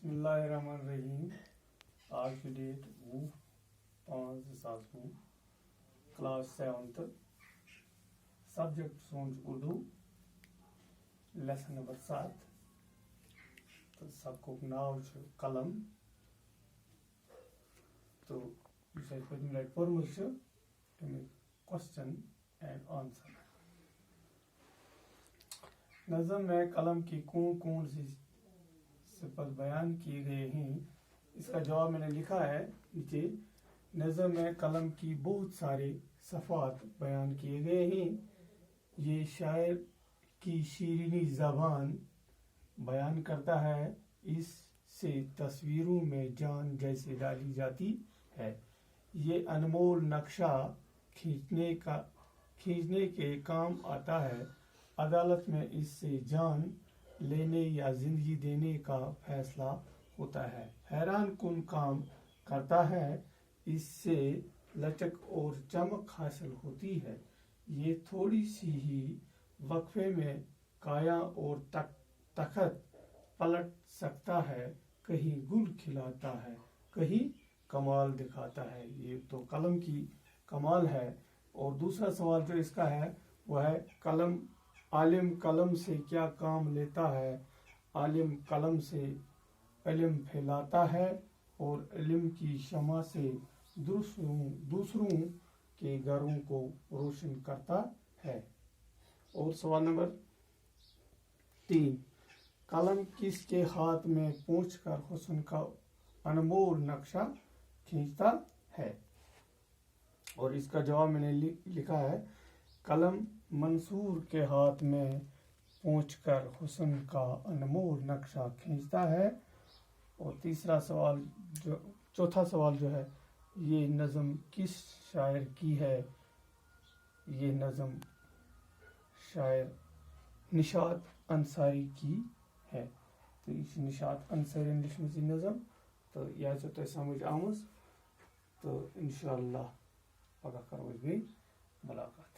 बिस्मिल्लाहिर्रहमानिर्रहीम। आज की डेट 5/2010 क्लास 7th सब्जेक्ट सोच उर्दू लेसन नंबर 7 तो सबको नाव कलम तो पढ़मुत क्वेश्चन एंड आंसर। नज़म में कलम की कौन कौन सी सिफत बयान किए गए हैं, इसका जवाब मैंने लिखा है नीचे। नज़म में कलम की बहुत सारे सफ़ात बयान किए गए हैं। ये शायर की शीरीनी ज़बान बयान करता है, इससे तस्वीरों में जान जैसे डाली जाती है। ये अनमोल नक्शा खींचने के काम आता है। अदालत में इससे जान लेने या जिंदगी देने का फैसला होता है। हैरान कुन काम करता है, इससे लचक और चमक हासिल होती है। ये थोड़ी सी ही वक्फे में काया और तखत पलट सकता है, कहीं गुल खिलाता है, कहीं कमाल दिखाता है। ये तो कलम की कमाल है। और दूसरा सवाल जो इसका है वह है आलिम कलम से क्या काम लेता है। आलिम कलम से इल्म फैलाता है और इल्म की शमा से दूसरों के घरों को रोशन करता है। और सवाल नंबर 3, कलम किसके हाथ में पहुंचकर हुस्न का अनमोल नक्शा खींचता है। और इसका जवाब मैंने लिखा है, कलम मंसूर के हाथ में पहुंचकर हुस्न का अनमोल नक्शा खींचता है। और चौथा सवाल जो है, ये नज़म किस शायर की है। ये नज़म शायर निशात अंसारी की है। तो इस निशात अंसारी लिखमज नज़म तो यह तो समझ आमज। तो इंशाअल्लाह पगह करो मुलाकात।